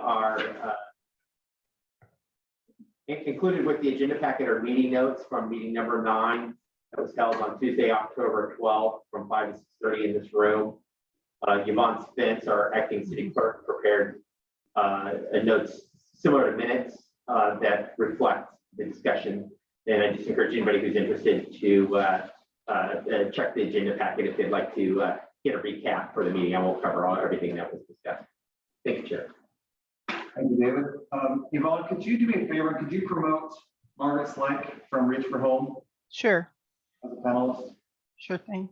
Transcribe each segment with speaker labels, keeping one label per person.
Speaker 1: Are included with the agenda packet are meeting notes from meeting number 9 that was held on Tuesday, October 12th from 5 to 6:30 in this room. Yvonne Spence, our acting city clerk, prepared notes similar to minutes that reflect the discussion. And I just encourage anybody who's interested to check the agenda packet if they'd like to get a recap for the meeting. I won't cover everything that was discussed. Thank you, Chair.
Speaker 2: Thank you, David. Yvonne, could you do me a favor? Could you promote Margaret Slank from Reach for Home
Speaker 3: Sure,
Speaker 2: as a panelist?
Speaker 3: sure thing.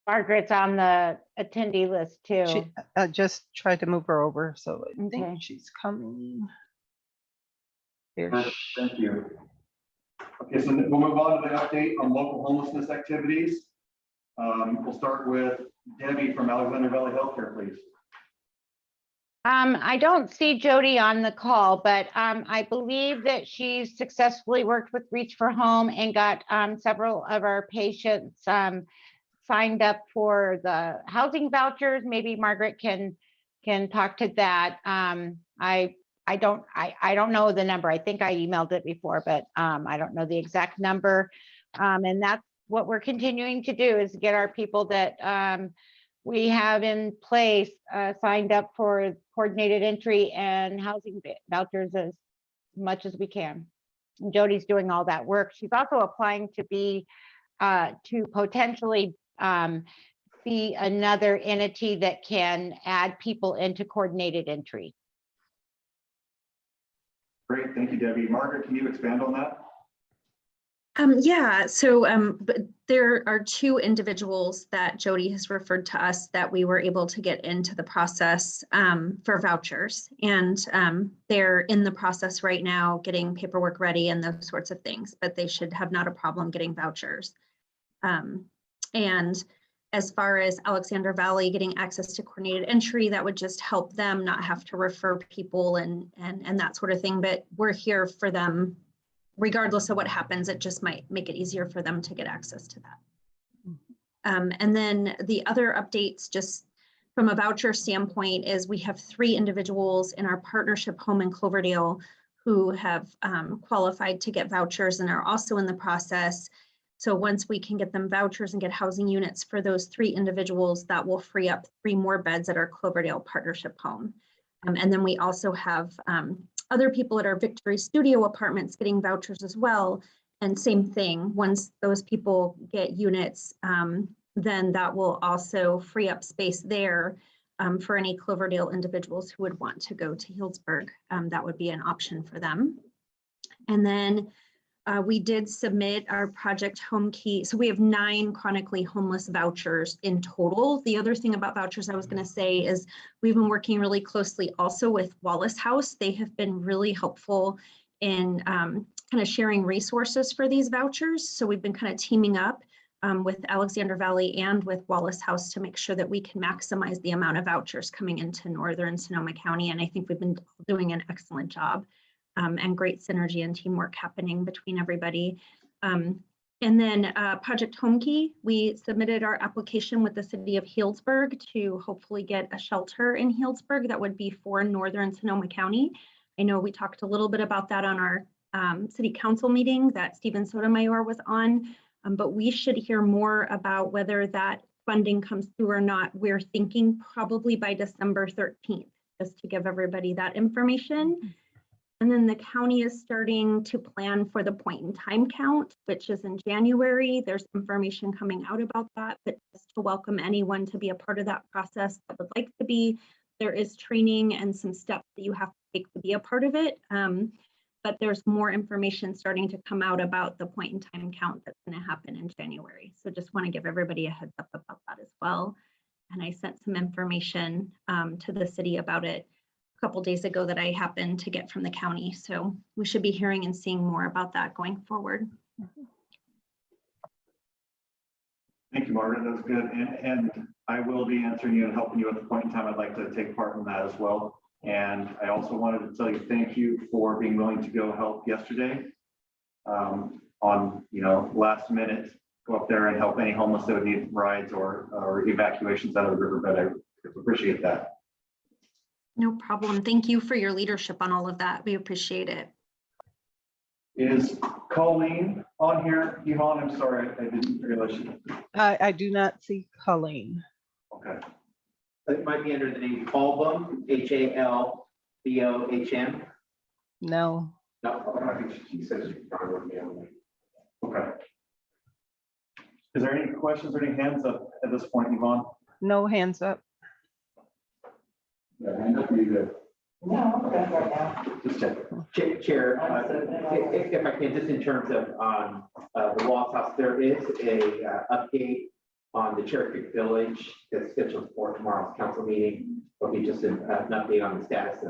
Speaker 4: Margaret's on the attendee list too.
Speaker 3: I just tried to move her over, so I
Speaker 4: Okay.
Speaker 3: think she's coming. Here.
Speaker 2: Perfect. Thank you. Okay, so we'll move on to the update on local homelessness activities. We'll start with Debbie from Alexander Valley Healthcare, please.
Speaker 4: I don't see Jody on the call, but I believe that she's successfully worked with Reach for Home and got several of our patients signed up for the housing vouchers. Maybe Margaret can talk to that. I don't know the number. I think I emailed it before, but I don't know the exact number. And that's what we're continuing to do, is get our people that we have in place signed up for coordinated entry and housing vouchers as much as we can. And Jody's doing all that work. She's also applying to be to potentially be another entity that can add people into coordinated entry.
Speaker 2: Great, thank you, Debbie. Margaret, can you expand on that?
Speaker 5: Yeah, so but there are 2 individuals that Jody has referred to us that we were able to get into the process for vouchers. And they're in the process right now getting paperwork ready and those sorts of things, but they should have not a problem getting vouchers. And as far as Alexander Valley getting access to coordinated entry, that would just help them not have to refer people and that sort of thing. But we're here for them regardless of what happens. It just might make it easier for them to get access to that. And then the other updates, just from a voucher standpoint, is we have 3 individuals in our partnership home in Cloverdale who have qualified to get vouchers and are also in the process. So once we can get them vouchers and get housing units for those 3 individuals, that will free up 3 more beds at our Cloverdale partnership home. And then we also have other people at our Victory Studio apartments getting vouchers as well. And same thing, once those people get units, then that will also free up space there for any Cloverdale individuals who would want to go to Healdsburg. That would be an option for them. And then we did submit our Project Home Key. So we have 9 chronically homeless vouchers in total. The other thing about vouchers I was going to say is we've been working really closely also with Wallace House. They have been really helpful in kind of sharing resources for these vouchers. So we've been kind of teaming up with Alexander Valley and with Wallace House to make sure that we can maximize the amount of vouchers coming into Northern Sonoma County. And I think we've been doing an excellent job. And great synergy and teamwork happening between everybody. And then Project Home Key, we submitted our application with the city of Healdsburg to hopefully get a shelter in Healdsburg that would be for Northern Sonoma County. I know we talked a little bit about that on our city council meeting that Stephen Sotomayor was on, but we should hear more about whether that funding comes through or not. We're thinking probably by December 13th, just to give everybody that information. And then the county is starting to plan for the point in time count, which is in January. There's information coming out about that, but just to welcome anyone to be a part of that process that would like to be. There is training and some steps that you have to take to be a part of it. But there's more information starting to come out about the point in time count that's going to happen in January. So just want to give everybody a heads up about that as well. And I sent some information to the city about it couple days ago that I happened to get from the county. So we should be hearing and seeing more about that going forward.
Speaker 2: Thank you, Margaret. That was good. And I will be answering you and helping you at the point in time. I'd like to take part in that as well. And I also wanted to tell you thank you for being willing to go help yesterday on last minute go up there and help any homeless that would need rides or evacuations out of the riverbed. I appreciate that.
Speaker 5: No problem. Thank you for your leadership on all of that. We appreciate it.
Speaker 2: Is Colleen on here? Yvonne, I'm sorry, I didn't realize you.
Speaker 3: I do not see Colleen.
Speaker 2: Okay.
Speaker 1: It might be under the name Halbom, Halbohm.
Speaker 3: No.
Speaker 1: No, I think she says she's trying with me on
Speaker 2: Okay. Is there any questions or any hands up at this point, Yvonne?
Speaker 3: No hands up.
Speaker 2: Yeah, hand up, you good?
Speaker 6: No, I'm good right now.
Speaker 2: Just check.
Speaker 1: Chair, if I can, just in terms of the Wallace House, there is a update on the Cherry Creek Village that's scheduled for tomorrow's council meeting. There'll be just an update on the status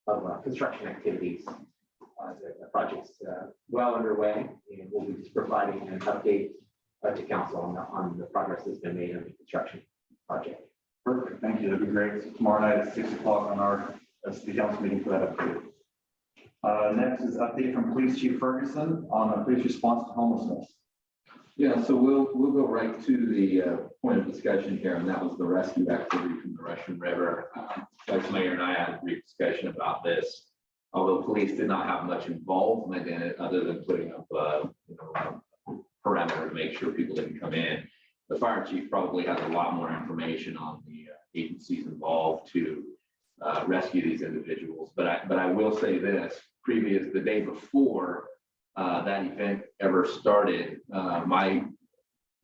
Speaker 1: of construction activities. The project's well underway, and we'll be just providing an update to council on the progress that's been made on the construction project.
Speaker 2: Perfect, thank you. That'd be great. So tomorrow night at 6 o'clock on our city council meeting for that update. Next is update from Police Chief Ferguson on the police response to homelessness.
Speaker 7: Yeah, so we'll go right to the point of discussion here, and that was the rescue activity from the Russian River. Vice Mayor and I had a brief discussion about this. Although police did not have much involvement in it, other than putting up a perimeter to make sure people didn't come in. The fire chief probably has a lot more information on the agencies involved to rescue these individuals. But I will say this: the day before that event ever started, my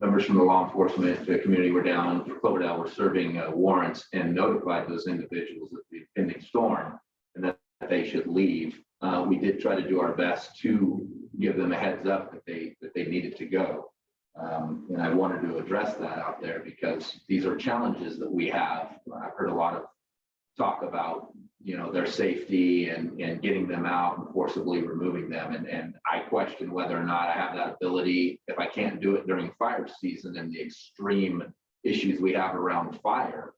Speaker 7: members from the law enforcement community were down in Cloverdale, were serving warrants and notified those individuals of the impending storm and that they should leave. We did try to do our best to give them a heads up that they needed to go. And I wanted to address that out there because these are challenges that we have. I've heard a lot of talk about, their safety and getting them out and forcibly removing them. And I question whether or not I have that ability if I can't do it during fire season and the extreme issues we have around fire.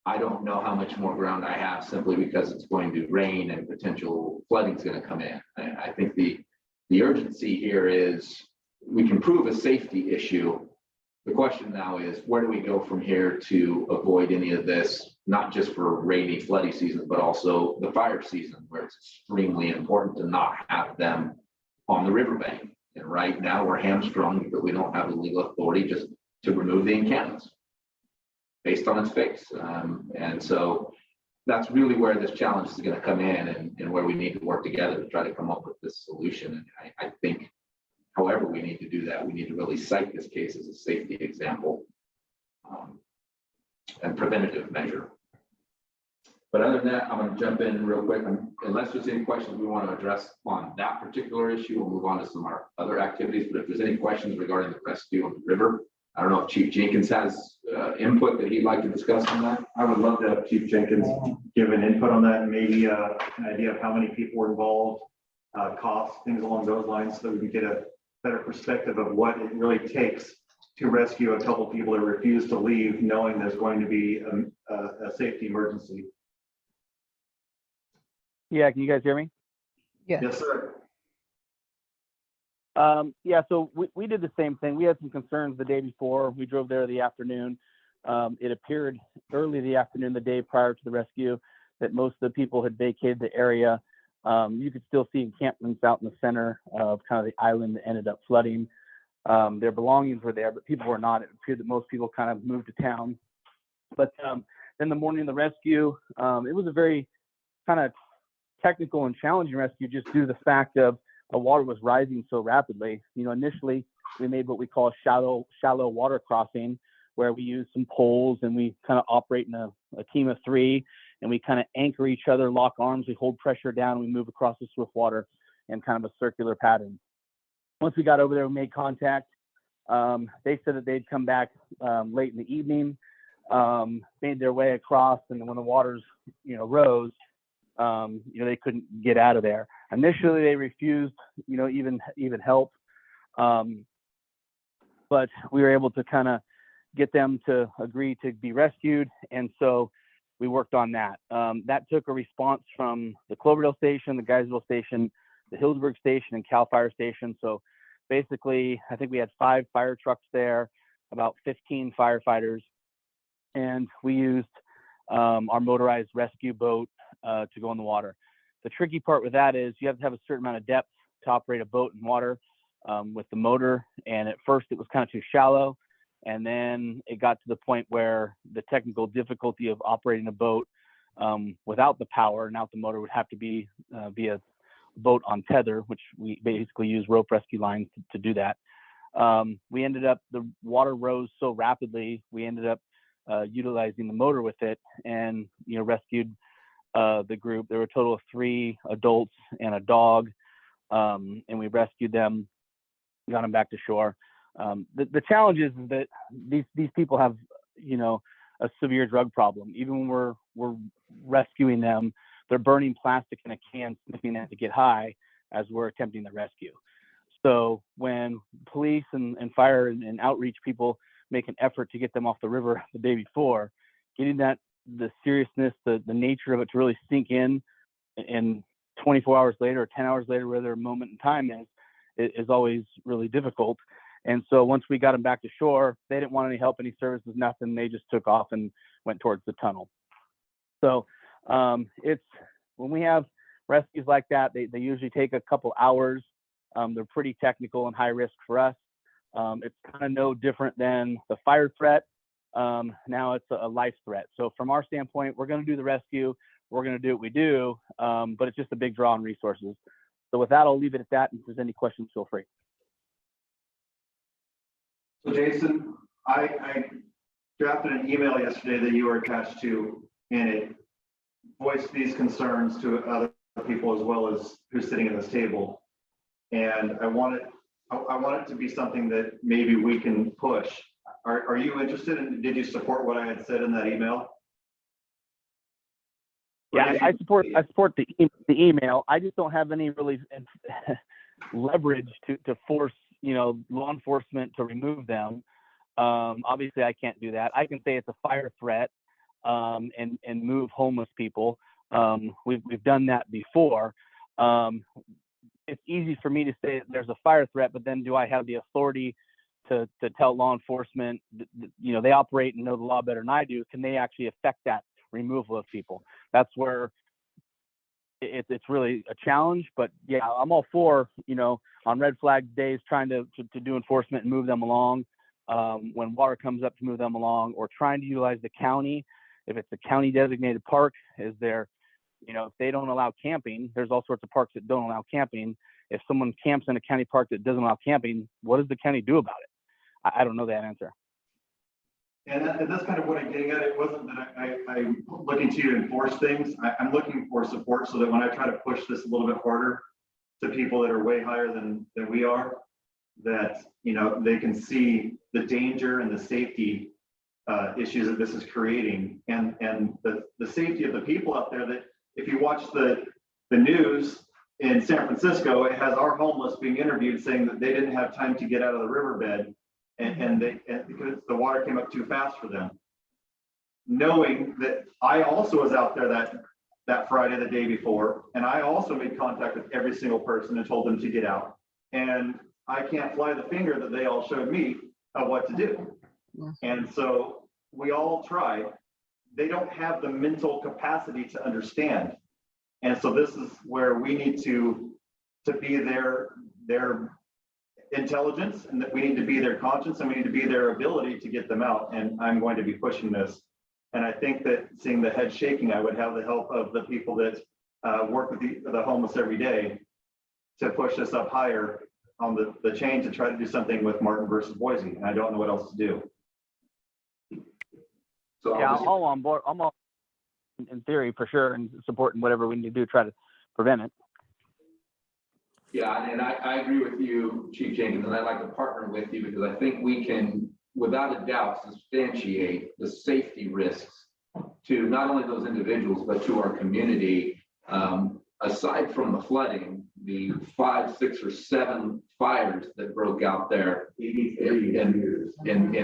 Speaker 7: I don't know how much more ground I have simply because it's going to rain and potential flooding is going to come in. I think the urgency here is we can prove a safety issue. The question now is, where do we go from here to avoid any of this, not just for rainy, floody seasons, but also the fire season, where it's extremely important to not have them on the riverbank. And right now we're hamstrung because we don't have the legal authority just to remove the encampments based on its face. And so that's really where this challenge is going to come in and where we need to work together to try to come up with this solution. And I think however we need to do that, we need to really cite this case as a safety example and preventative measure. But other than that, I'm going to jump in real quick. Unless there's any questions we want to address on that particular issue, we'll move on to some of our other activities. But if there's any questions regarding the rescue on the river, I don't know if Chief Jenkins has input that he'd like to discuss on that.
Speaker 2: I would love to have Chief Jenkins give an input on that and maybe an idea of how many people were involved, costs, things along those lines, so that we can get a better perspective of what it really takes to rescue a couple of people that refuse to leave, knowing there's going to be a safety emergency.
Speaker 8: Yeah, can you guys hear me?
Speaker 3: Yes.
Speaker 2: Yes, sir.
Speaker 8: Yeah, so we did the same thing. We had some concerns the day before. We drove there the afternoon. It appeared early the afternoon, the day prior to the rescue, that most of the people had vacated the area. You could still see encampments out in the center of kind of the island that ended up flooding. Their belongings were there, but people were not. It appeared that most people kind of moved to town. But then the morning of the rescue, it was a very kind of technical and challenging rescue just due to the fact of the water was rising so rapidly. Initially we made what we call shallow water crossing, where we use some poles and we kind of operate in a team of three, and we kind of anchor each other, lock arms, we hold pressure down, we move across the swift water in kind of a circular pattern. Once we got over there, we made contact. They said that they'd come back late in the evening, made their way across, and when the waters, rose, they couldn't get out of there. Initially, they refused, even help, but we were able to kind of get them to agree to be rescued, and so we worked on that. That took a response from the Cloverdale station, the Geisville station, the Hillsburg station, and Cal Fire station. So basically, I think we had 5 fire trucks there, about 15 firefighters, and we used our motorized rescue boat to go in the water. The tricky part with that is you have to have a certain amount of depth to operate a boat in water with the motor. And at first it was kind of too shallow. And then it got to the point where the technical difficulty of operating a boat without the power, now the motor would have to be a boat on tether, which we basically use rope rescue lines to do that. We ended up, the water rose so rapidly, we ended up utilizing the motor with it and, rescued the group. There were a total of 3 adults and a dog, and we rescued them, got them back to shore. The challenge is that these people have, a severe drug problem. Even when we're rescuing them, they're burning plastic in a can, sniffing that to get high as we're attempting the rescue. So when police and fire and outreach people make an effort to get them off the river the day before, getting the seriousness, the nature of it to really sink in, and 24 hours later or 10 hours later, where their moment in time is always really difficult. And so once we got them back to shore, they didn't want any help, any services, nothing. They just took off and went towards the tunnel. So it's when we have rescues like that, they usually take a couple hours. They're pretty technical and high risk for us. It's kind of no different than the fire threat. Now it's a life threat. So from our standpoint, we're going to do the rescue. We're going to do what we do, but it's just a big draw on resources. So with that, I'll leave it at that. And if there's any questions, feel free.
Speaker 2: So Jason, I drafted an email yesterday that you were attached to, and it voiced these concerns to other people as well as who's sitting at this table. And I want it to be something that maybe we can push. Are you interested in, did you support what I had said in that email?
Speaker 8: Yeah, I support the email. I just don't have any really leverage to force, law enforcement to remove them. Obviously I can't do that. I can say it's a fire threat and move homeless people. We've done that before. It's easy for me to say there's a fire threat, but then do I have the authority to tell law enforcement, they operate and know the law better than I do. Can they actually affect that removal of people? That's where it's really a challenge. But yeah, I'm all for, on red flag days, trying to do enforcement and move them along. When water comes up, to move them along, or trying to utilize the county. If it's a county designated park, is there, if they don't allow camping, there's all sorts of parks that don't allow camping. If someone camps in a county park that doesn't allow camping, what does the county do about it? I don't know that answer.
Speaker 2: And that's kind of what I'm getting at. It wasn't that I'm looking to you to enforce things. I'm looking for support so that when I try to push this a little bit harder to people that are way higher than we are, that, they can see the danger and the safety issues that this is creating, and the safety of the people out there. That if you watch the news in San Francisco, it has our homeless being interviewed saying that they didn't have time to get out of the riverbed, and because the water came up too fast for them. Knowing that I also was out there that Friday, the day before, and I also made contact with every single person and told them to get out. And I can't fly the finger that they all showed me of what to do.
Speaker 3: Yeah.
Speaker 2: And so we all try. They don't have the mental capacity to understand. And so this is where we need to be their intelligence, and that we need to be their conscience, and we need to be their ability to get them out. And I'm going to be pushing this. And I think that, seeing the head shaking, I would have the help of the people that work with the homeless every day to push this up higher on the chain to try to do something with Martin versus Boise. And I don't know what else to do.
Speaker 7: So
Speaker 8: Yeah, I'm all on board. I'm all in theory for sure, and supporting whatever we need to do to try to prevent it.
Speaker 7: Yeah, and I agree with you, Chief Jenkins, and I'd like to partner with you because I think we can, without a doubt, substantiate the safety risks to not only those individuals, but to our community. Aside from the flooding, the 5, 6, or 7 fires that broke out there in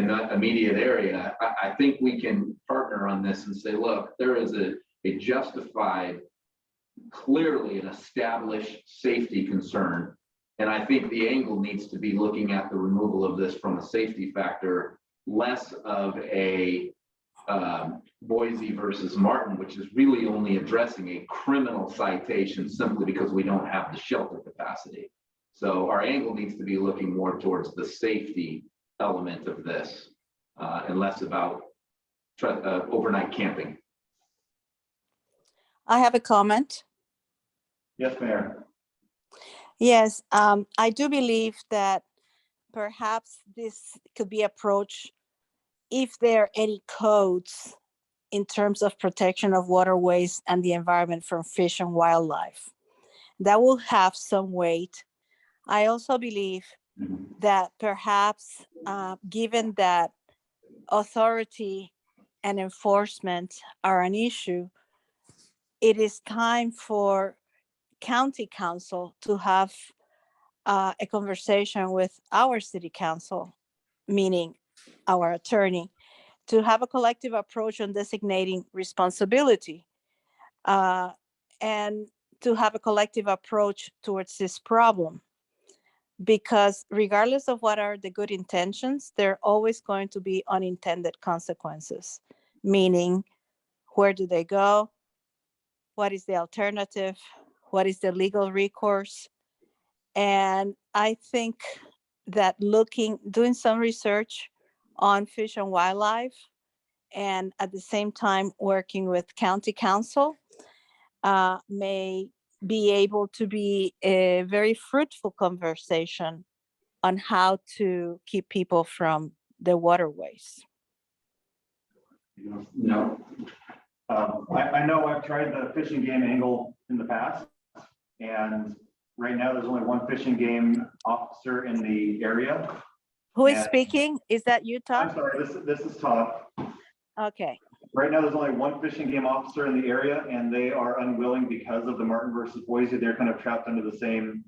Speaker 7: that immediate area, I think we can partner on this and say, look, there is a justified, clearly an established safety concern And I think the angle needs to be looking at the removal of this from a safety factor, less of a Boise versus Martin, which is really only addressing a criminal citation simply because we don't have the shelter capacity. So our angle needs to be looking more towards the safety element of this and less about overnight camping.
Speaker 9: I have a comment.
Speaker 2: Yes, Mayor.
Speaker 9: Yes, I do believe that perhaps this could be approached if there are any codes in terms of protection of waterways and the environment from fish and wildlife. That will have some weight. I also believe that perhaps, given that authority and enforcement are an issue, it is time for county council to have a conversation with our city council, meaning our attorney, to have a collective approach on designating responsibility and to have a collective approach towards this problem. Because regardless of what are the good intentions, there are always going to be unintended consequences, meaning where do they go? What is the alternative? What is the legal recourse? And I think that doing some research on fish and wildlife, and at the same time working with county council may be able to be a very fruitful conversation on how to keep people from the waterways.
Speaker 2: No. I know I've tried the fishing game angle in the past, and right now there's only one fishing game officer in the area.
Speaker 9: Who is
Speaker 2: And-
Speaker 9: speaking? Is that you,
Speaker 2: I'm
Speaker 9: Todd?
Speaker 2: sorry, this is Todd.
Speaker 9: Okay.
Speaker 2: Right now, there's only one fishing game officer in the area, and they are unwilling because of the Martin versus Boise. They're kind of trapped under the same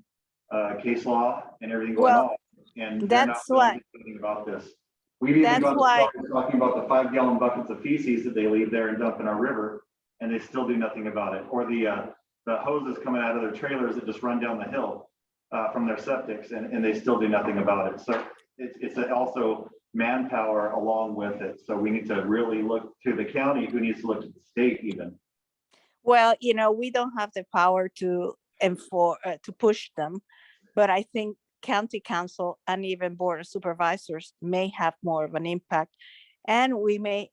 Speaker 2: case law and everything going
Speaker 9: Well,
Speaker 2: on. And they're not
Speaker 9: that's
Speaker 2: willing
Speaker 9: why-
Speaker 2: to do anything about this. We've even
Speaker 9: That's
Speaker 2: gone
Speaker 9: why-
Speaker 2: to talking about the 5-gallon buckets of feces that they leave there and dump in our river, and they still do nothing about it. Or the hoses coming out of their trailers that just run down the hill from their septics, and they still do nothing about it. So it's also manpower along with it. So we need to really look to the county, who needs to look to the state even.
Speaker 9: Well, we don't have the power to push them, but I think county council and even board of supervisors may have more of an impact. And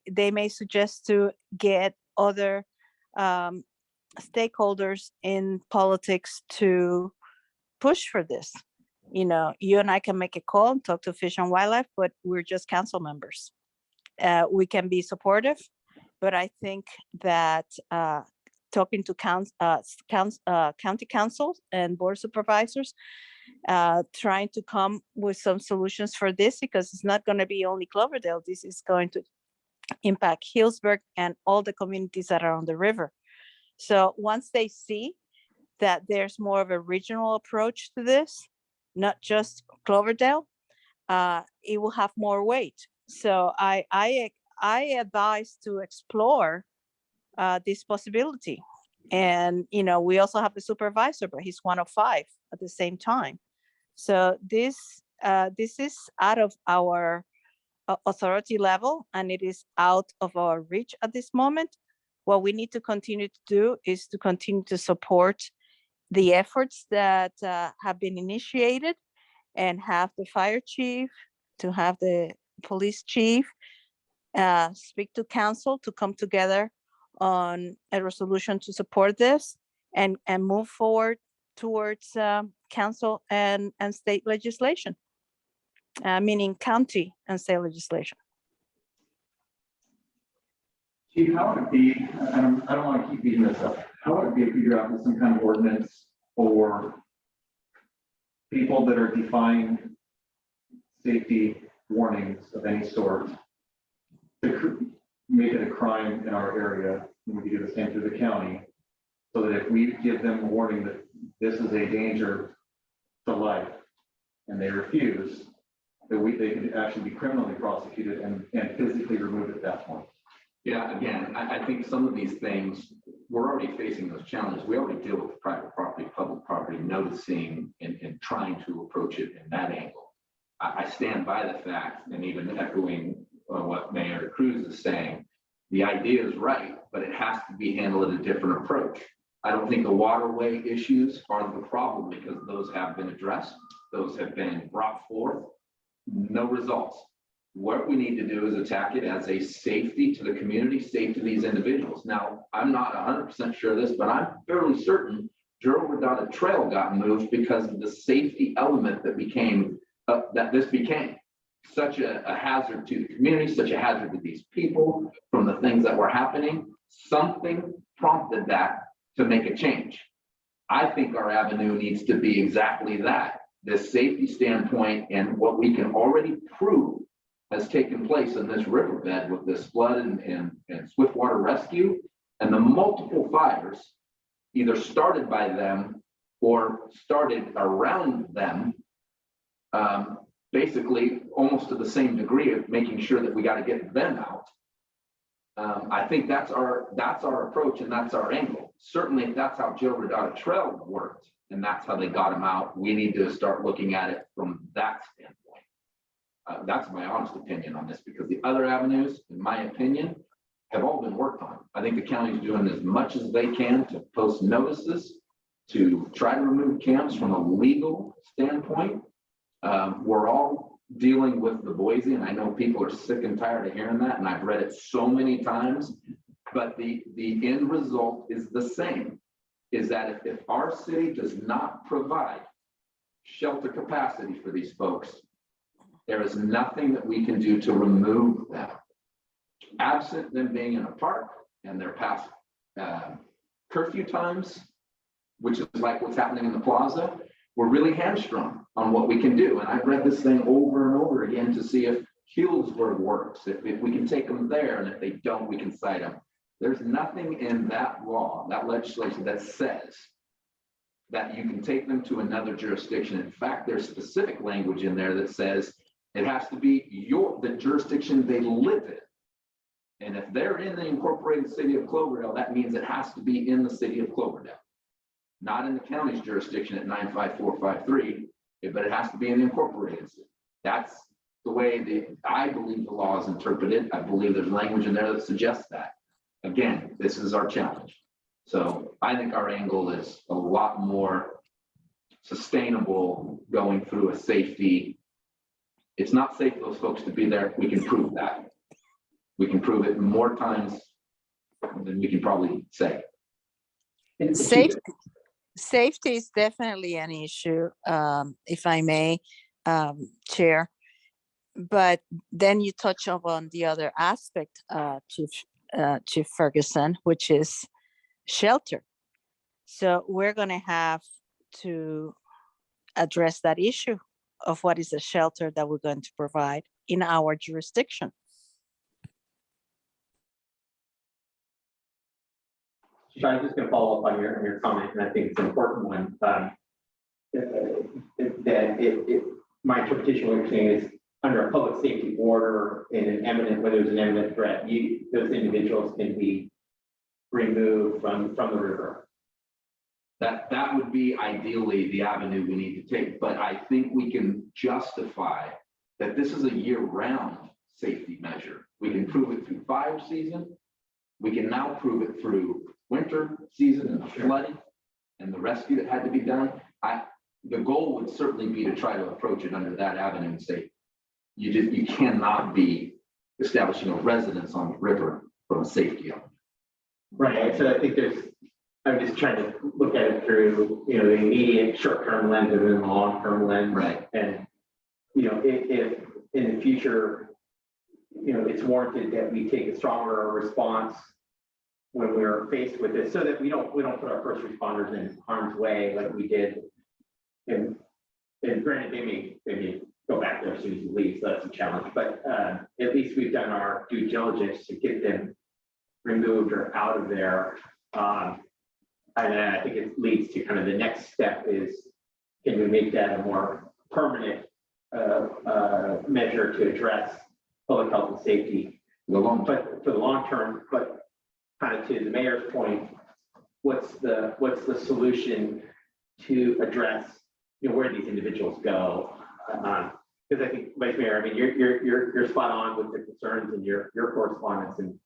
Speaker 9: they may suggest to get other stakeholders in politics to push for this. You and I can make a call and talk to Fish and Wildlife, but we're just council members. We can be supportive, but I think that talking to county councils and board supervisors, trying to come with some solutions for this, because it's not going to be only Cloverdale. This is going to impact Hillsburg and all the communities that are on the river. So once they see that there's more of a regional approach to this, not just Cloverdale, it will have more weight. So I advise to explore this possibility. And we also have the supervisor, but he's one of 5 at the same time. So this is out of our authority level, and it is out of our reach at this moment. What we need to continue to do is to continue to support the efforts that have been initiated, and have the fire chief, to have the police chief speak to council to come together on a resolution to support this and move forward towards council and state legislation, meaning county and state legislation.
Speaker 2: Chief, how would it be, and I don't want to keep beating this up, how would it be if you drafted some kind of ordinance for people that are defying safety warnings of any sort, to make it a crime in our area, and we could do the same through the county, so that if we give them a warning that this is a danger to life, and they refuse, that they could actually be criminally prosecuted and physically removed at that point?
Speaker 7: Yeah, again, I think some of these things, we're already facing those challenges. We already deal with the private property public property, noticing and trying to approach it in that angle. I stand by the fact, and even echoing what Mayor Cruz is saying, the idea is right, but it has to be handled at a different approach. I don't think the waterway issues are the problem because those have been addressed. Those have been brought forth. No results. What we need to do is attack it as a safety to the community, safe to these individuals. Now, I'm not 100% sure of this, but I'm fairly certain Gerald Redotta Trail got moved because of the safety element that became, that this became such a hazard to the community, such a hazard to these people from the things that were happening. Something prompted that to make a change. I think our avenue needs to be exactly that, this safety standpoint and what we can already prove has taken place in this riverbed with this flood and swiftwater rescue and the multiple fires either started by them or started around them, basically almost to the same degree of making sure that we got to get them out. I think that's our approach and that's our angle. Certainly, if that's how Joe Redotta Trail worked and that's how they got him out, we need to start looking at it from that standpoint. That's my honest opinion on this, because the other avenues, in my opinion, have all been worked on. I think the county's doing as much as they can to post notices, to try to remove camps from a legal standpoint. We're all dealing with the Boise, and I know people are sick and tired of hearing that, and I've read it so many times, but the end result is the same, is that if our city does not provide shelter capacity for these folks, there is nothing that we can do to remove them. Absent them being in a park and their past curfew times, which is like what's happening in the plaza, we're really hamstrung on what we can do. And I've read this thing over and over again to see if Healdsburg works, if we can take them there, and if they don't, we can cite them. There's nothing in that law, that legislation, that says that you can take them to another jurisdiction. In fact, there's specific language in there that says it has to be the jurisdiction they live in. And if they're in the incorporated city of Cloverdale, that means it has to be in the city of Cloverdale, not in the county's jurisdiction at 95453, but it has to be in the incorporated city. That's the way I believe the law is interpreted. I believe there's language in there that suggests that. Again, this is our challenge. So I think our angle is a lot more sustainable going through a safety. It's not safe for those folks to be there. We can prove that. We can prove it more times than we can probably say.
Speaker 9: Safety is definitely an issue, if I may, Chair. But then you touch on the other aspect, Chief Ferguson, which is shelter. So we're going to have to address that issue of what is the shelter that we're going to provide in our jurisdiction.
Speaker 1: Sean, I'm just going to follow up on your comment, and I think it's an important one. My interpretation of what you're saying is under a public safety order in an imminent, when there's an imminent threat, those individuals can be removed from the river.
Speaker 7: That would be ideally the avenue we need to take, but I think we can justify that this is a year-round safety measure. We can prove it through fire season. We can now prove it through winter season and the flooding and the rescue that had to be done. The goal would certainly be to try to approach it under that avenue and say, you cannot be establishing a residence on the river from a safety element.
Speaker 1: Right. So I think I'm just trying to look at it through, the immediate short-term lens and then the long-term lens.
Speaker 7: Right.
Speaker 1: And, if in the future, it's warranted that we take a stronger response when we're faced with this, so that we don't put our first responders in harm's way like we did. And granted, they may go back there as soon as we leave, so that's a challenge. But at least we've done our due diligence to get them removed or out of there. And I think it leads to kind of the next step is, can we make that a more permanent measure to address public health and safety? But for the long term, but kind of to the mayor's point, what's the solution to address, where these individuals go. Because I think, Vice Mayor, I mean, you're spot on with the concerns and your correspondence, and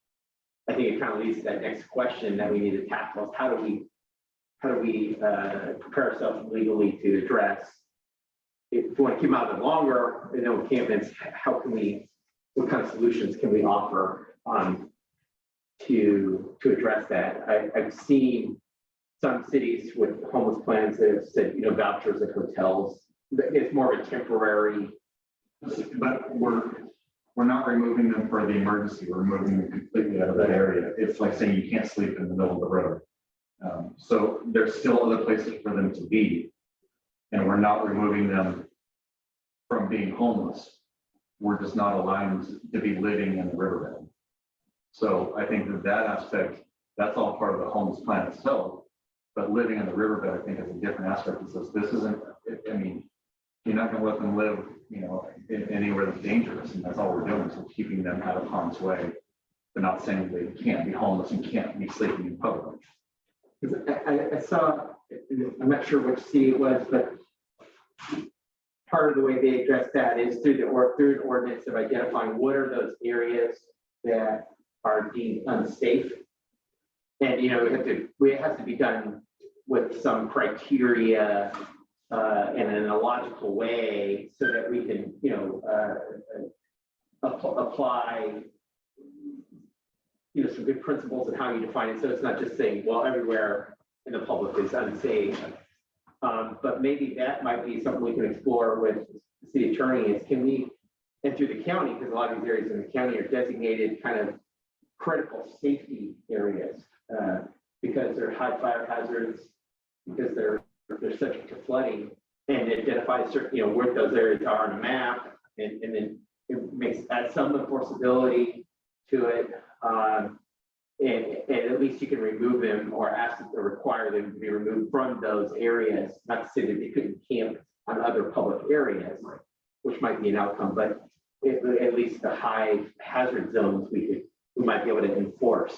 Speaker 1: I think it kind of leads to that next question that we need to tackle is how do we prepare ourselves legally to address, if we want to keep them out of longer, encampments, what kind of solutions can we offer to address that? I've seen some cities with homeless plans that have said, vouchers at hotels. It's more of a temporary.
Speaker 2: But we're not removing them for the emergency. We're removing them completely out of that area. It's like saying you can't sleep in the middle of the road. So there's still other places for them to be. And we're not removing them from being homeless. We're just not allowing them to be living in the riverbed. So I think that aspect, that's all part of the homeless plan itself. But living in the riverbed, I think, is a different aspect. It says this isn't, I mean, you're not going to let them live, anywhere that's dangerous. And that's all we're doing is keeping them out of harm's way. But not saying they can't be homeless and can't be sleeping in public.
Speaker 1: I saw, I'm not sure which city it was, but part of the way they address that is through an ordinance of identifying what are those areas that are deemed unsafe. And, it has to be done with some criteria and in a logical way so that we can, apply some good principles and how you define it. So it's not just saying, well, everywhere in the public is unsafe. But maybe that might be something we can explore with the city attorney is can we, and through the county, because a lot of these areas in the county are designated kind of critical safety areas because they're high fire hazards, because they're subject to flooding, and identify certain, where those areas are on a map, and then it adds some enforceability to it. And at least you can remove them or ask them to require them to be removed from those areas, not to say that they couldn't camp on other public areas, which might be an outcome, but at least the high hazard zones we might be able to enforce.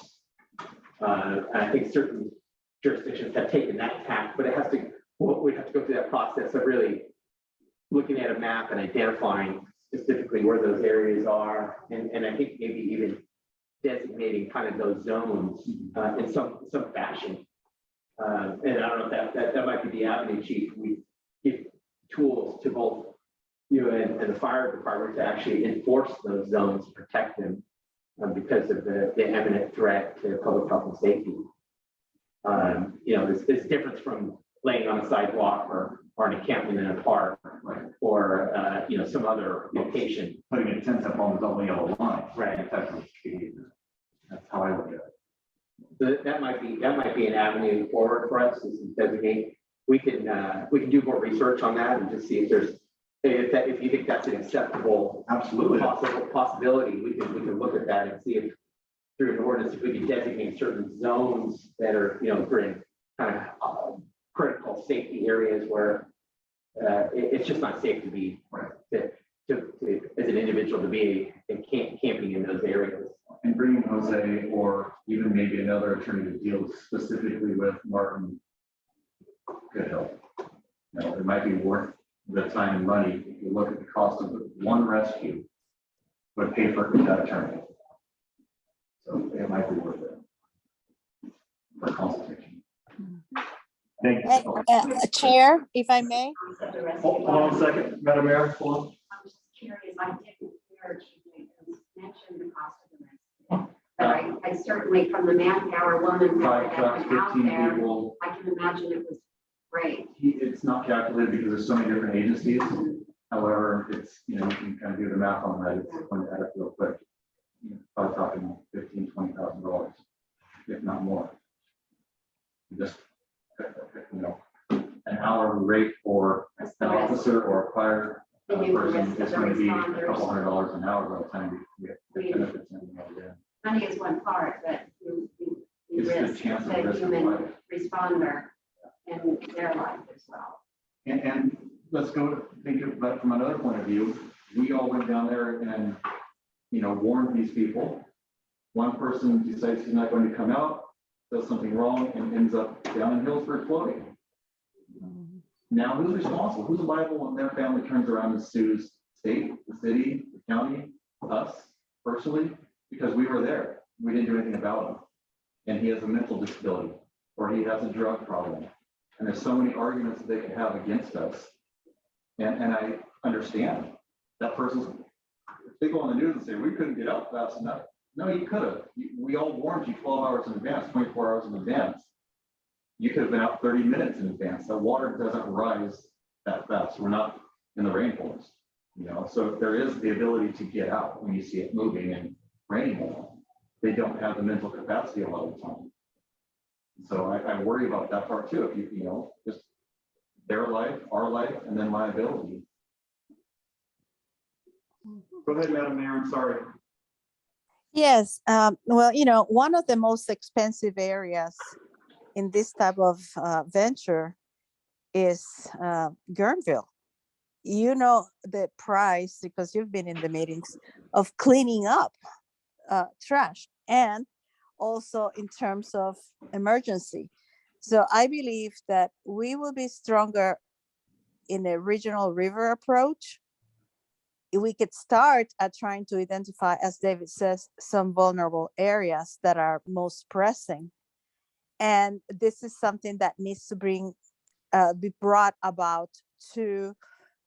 Speaker 1: And I think certain jurisdictions have taken that tack, but we'd have to go through that process of really looking at a map and identifying specifically where those areas are. And I think maybe even designating kind of those zones in some fashion. And I don't know if that might be the avenue, Chief. We give tools to both you and the fire department to actually enforce those zones, protect them because of the imminent threat to public health and safety. This difference from laying on a sidewalk or an encampment in a park, or some other location.
Speaker 2: Putting a tent up on the double yellow line.
Speaker 1: Right.
Speaker 2: That's how I look at it.
Speaker 1: So that might be an avenue forward for us is to designate. We can do more research on that and just see if you think that's an acceptable possibility. We can look at that and see if through an ordinance if we can designate certain zones that are for kind of critical safety areas where it's just not safe to be to as an individual to be camping in those areas.
Speaker 2: And bringing Jose or even maybe another attorney to deal specifically with Martin could help. It might be worth the time and money. If you look at the cost of one rescue, would pay for that attorney. So it might be worth it for consultation. Thank you.
Speaker 9: Chair, if I may.
Speaker 2: Hold on a second, Madam Mayor. Hold on.
Speaker 10: I'm just curious, I didn't hear Chief mention the cost of the rescue. But I certainly, from the manpower woman that
Speaker 2: 5 trucks,
Speaker 10: went out
Speaker 2: 15
Speaker 10: there,
Speaker 2: people.
Speaker 10: I can imagine it was great.
Speaker 2: It's not calculated because there's so many different agencies. However, it's, you can kind of do the math on that. It's going to add up real quick. Probably talking $15,000 to $20,000, if not more. Just, an hourly rate for an officer or a fire person is going to be a couple $100 an hour by the time we get the benefits in.
Speaker 10: Money is one part, but you
Speaker 2: It's the
Speaker 10: risk
Speaker 2: chance of
Speaker 10: the
Speaker 2: risk of
Speaker 10: human
Speaker 2: life.
Speaker 10: responder and their life as well.
Speaker 2: And let's go think of that from another point of view. We all went down there and, warned these people. One person decides he's not going to come out, does something wrong, and ends up down in Hillsburg floating. Now, who's responsible? Who's liable when their family turns around and sues state, the city, the county, us personally? Because we were there. We didn't do anything about him. And he has a mental disability, or he has a drug problem. And there's so many arguments that they could have against us. And I understand that person's, if they go on the news and say, we couldn't get up fast enough. No, you could have. We all warned you 12 hours in advance, 24 hours in advance. You could have been out 30 minutes in advance. The water doesn't rise that fast. We're not in the rainforest, you know? So there is the ability to get out when you see it moving and raining. They don't have the mental capacity a lot of the time. So I worry about that part too. If you know, just their life, our life, and then liability. Go ahead, Madam Mayor, I'm sorry.
Speaker 9: Yes, well, one of the most expensive areas in this type of venture is Guerneville. You know the price, because you've been in the meetings, of cleaning up trash, and also in terms of emergency. So I believe that we will be stronger in a regional river approach. We could start at trying to identify, as David says, some vulnerable areas that are most pressing. And this is something that needs to be brought about to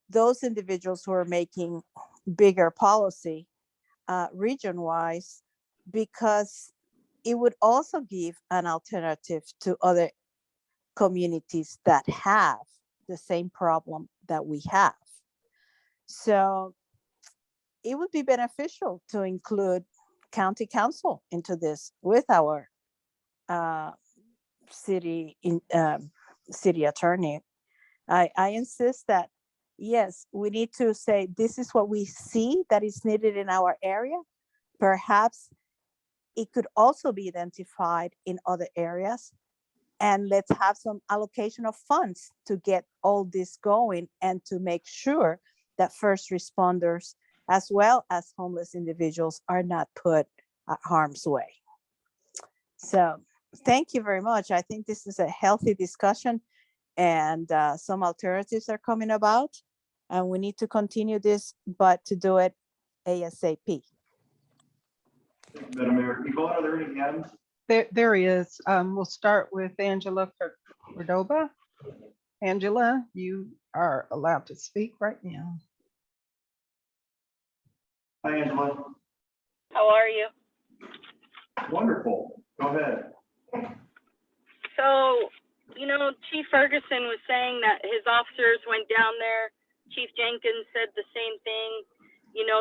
Speaker 9: those individuals who are making bigger policy region-wise, because it would also give an alternative to other communities that have the same problem that we have. So it would be beneficial to include county council into this with our city attorney. I insist that, yes, we need to say, this is what we see that is needed in our area. Perhaps it could also be identified in other areas. And let's have some allocation of funds to get all this going and to make sure that first responders, as well as homeless individuals, are not put at harm's way. So thank you very much. I think this is a healthy discussion, and some alternatives are coming about, and we need to continue this, but to do it ASAP.
Speaker 2: Thank you, Madam Mayor. Yvonne, are there any hands?
Speaker 3: There is. We'll start with Angela Cordova. Angela, you are allowed to speak right now.
Speaker 2: Hi, Angela.
Speaker 11: How are you?
Speaker 2: Wonderful. Go ahead.
Speaker 11: So, Chief Ferguson was saying that his officers went down there. Chief Jenkins said the same thing.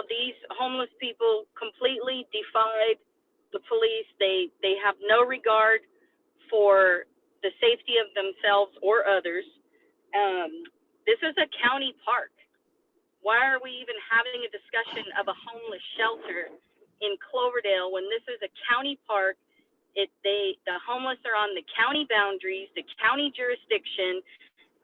Speaker 11: These homeless people completely defied the police. They have no regard for the safety of themselves or others. This is a county park. Why are we even having a discussion of a homeless shelter in Cloverdale when this is a county park? The homeless are on the county boundaries, the county jurisdiction.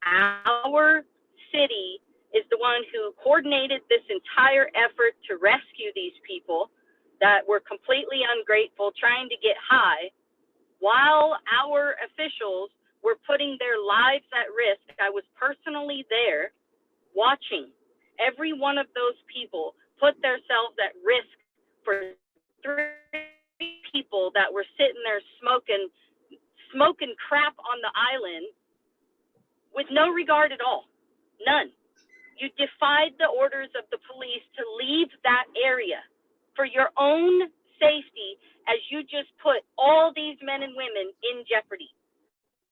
Speaker 11: Our city is the one who coordinated this entire effort to rescue these people that were completely ungrateful, trying to get high, while our officials were putting their lives at risk. I was personally there watching every one of those people put themselves at risk for 3 people that were sitting there smoking crap on the island with no regard at all. None. You defied the orders of the police to leave that area for your own safety, as you just put all these men and women in jeopardy.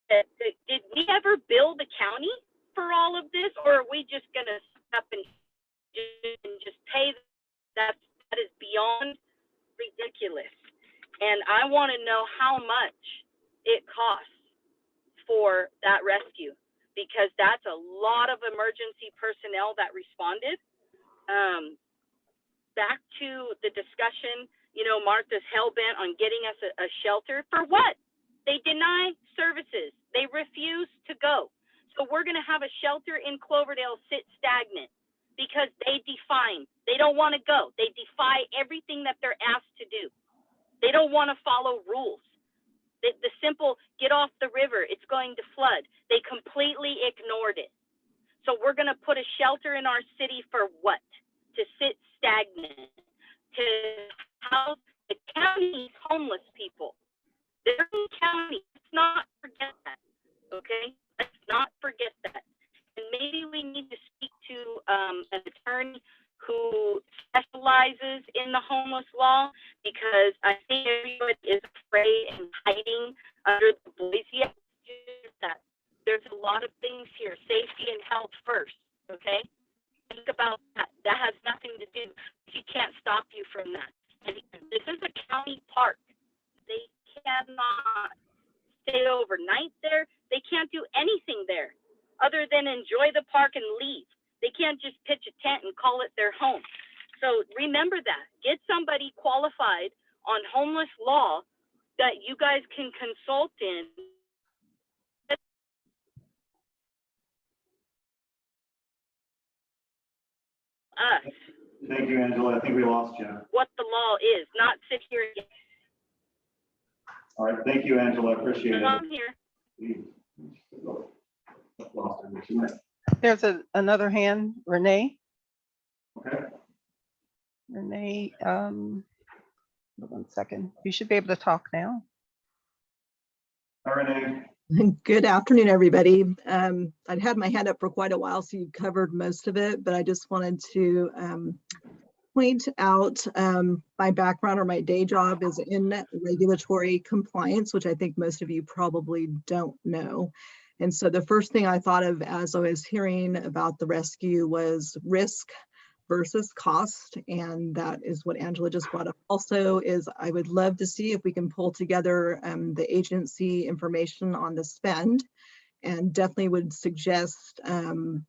Speaker 11: Did we ever bill the county for all of this, or are we just going to stop and just pay? That is beyond ridiculous. And I want to know how much it costs for that rescue, because that's a lot of emergency personnel that responded. Back to the discussion, Martha's hell-bent on getting us a shelter. For what? They deny services. They refuse to go. So we're going to have a shelter in Cloverdale sit stagnant because they define. They don't want to go. They defy everything that they're asked to do. They don't want to follow rules. The simple, get off the river, it's going to flood. They completely ignored it. So we're going to put a shelter in our city for what? To sit stagnant, to house the county's homeless people. They're in the county. Let's not forget that, okay? Let's not forget that. And maybe we need to speak to an attorney who specializes in the homeless law, because I think everybody is afraid and hiding under the Boise Act. There's a lot of things here, safety and health first, okay? Think about that. That has nothing to do. She can't stop you from that. And this is a county park. They cannot stay overnight there. They can't do anything there other than enjoy the park and leave. They can't just pitch a tent and call it their home. So remember that. Get somebody qualified on homeless law that you guys can consult in. Us
Speaker 2: Thank you, Angela. I think we lost you.
Speaker 11: what the law is, not sit here and
Speaker 2: All right, thank you, Angela. I appreciate
Speaker 11: get
Speaker 2: it.
Speaker 11: on here.
Speaker 2: Lost her.
Speaker 3: There's another hand, Renee.
Speaker 2: Okay.
Speaker 3: Renee, 1 second. You should be able to talk now.
Speaker 2: Hi, Renee.
Speaker 12: Good afternoon, everybody. I'd had my hand up for quite a while, so you covered most of it, but I just wanted to point out my background, or my day job is in regulatory compliance, which I think most of you probably don't know. And so the first thing I thought of as I was hearing about the rescue was risk versus cost. And that is what Angela just brought up. Also is I would love to see if we can pull together the agency information on the spend, and definitely would suggest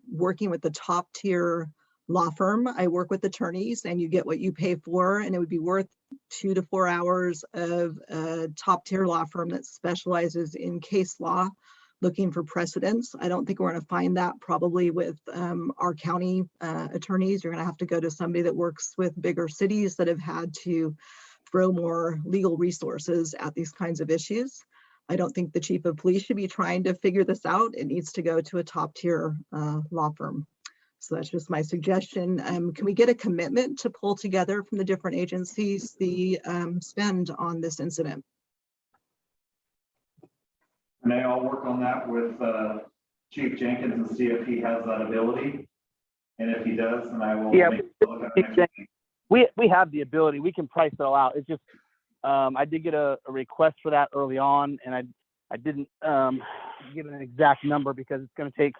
Speaker 12: working with the top tier law firm. I work with attorneys, and you get what you pay for, and it would be worth 2 to 4 hours of a top tier law firm that specializes in case law, looking for precedents. I don't think we're going to find that probably with our county attorneys. You're going to have to go to somebody that works with bigger cities that have had to throw more legal resources at these kinds of issues. I don't think the chief of police should be trying to figure this out. It needs to go to a top tier law firm. So that's just my suggestion. Can we get a commitment to pull together from the different agencies the spend on this incident?
Speaker 2: Renee, I'll work on that with Chief Jenkins and see if he has that ability. And if he does, then I will make a look at it next week.
Speaker 8: We have the ability. We can price it all out. It's just I did get a request for that early on, and I didn't give an exact number because it's going to take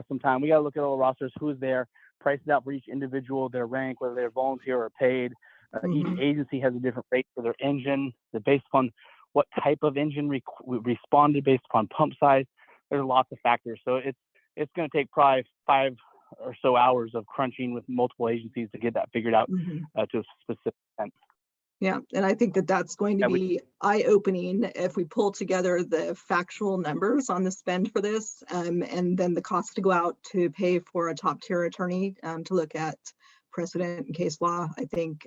Speaker 8: some time. We got to look at all the rosters, who's there, price it out for each individual, their rank, whether they're volunteer or paid. Each agency has a different rate for their engine. They're based upon what type of engine responded, based upon pump size. There's lots of factors. So it's going to take probably 5 or so hours of crunching with multiple agencies to get that figured out to a specific extent.
Speaker 12: Yeah, and I think that that's going to be eye-opening if we pull together the factual numbers on the spend for this, and then the cost to go out to pay for a top-tier attorney to look at precedent and case law. I think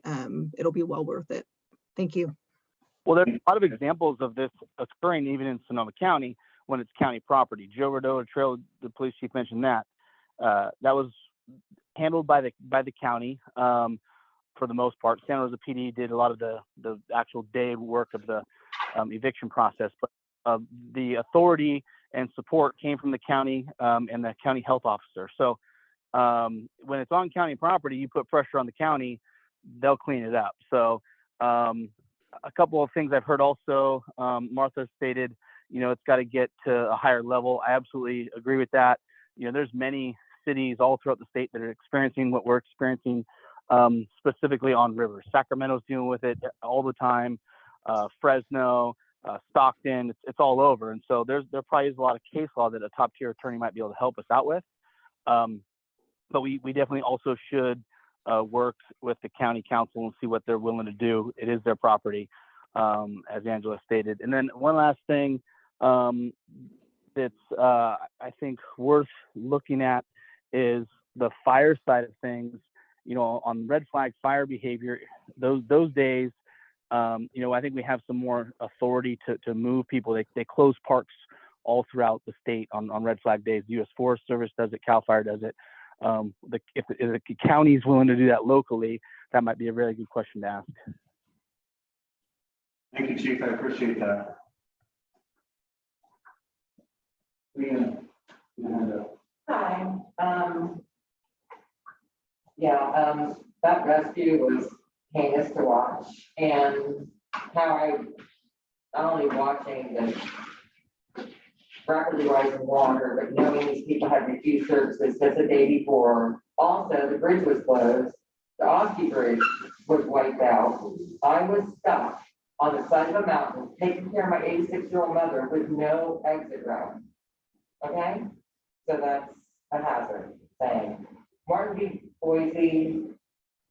Speaker 12: it'll be well worth it. Thank you.
Speaker 8: Well, there's a lot of examples of this occurring even in Sonoma County when it's county property. Joe Rodota Trail, the police chief mentioned that. That was handled by the county for the most part. Santa Rosa PD did a lot of the actual day work of the eviction process, but the authority and support came from the county and the county health officer. So when it's on county property, you put pressure on the county, they'll clean it up. So a couple of things I've heard also, Martha stated, it's got to get to a higher level. I absolutely agree with that. There's many cities all throughout the state that are experiencing what we're experiencing, specifically on rivers. Sacramento's dealing with it all the time. Fresno, Stockton, it's all over. And so there probably is a lot of case law that a top tier attorney might be able to help us out with. But we definitely also should work with the county council and see what they're willing to do. It is their property, as Angela stated. And then one last thing that's I think worth looking at is the fire side of things. On red flag fire behavior, those days, I think we have some more authority to move people. They close parks all throughout the state on red flag days. The U.S. Forest Service does it, CAL FIRE does it. If the county is willing to do that locally, that might be a very good question to ask.
Speaker 2: Thank you, Chief. I appreciate that. Leanne, you had a-
Speaker 6: Hi, yeah, that rescue was heinous to watch, and how I, not only watching the rapidly rising water, but knowing these people had refused services just the day before. Also, the bridge was closed, the Oski Bridge was wiped out. I was stuck on the side of a mountain, taking care of my 86-year-old mother with no exit route. Okay, so that's a hazard thing. Martin v. Boise,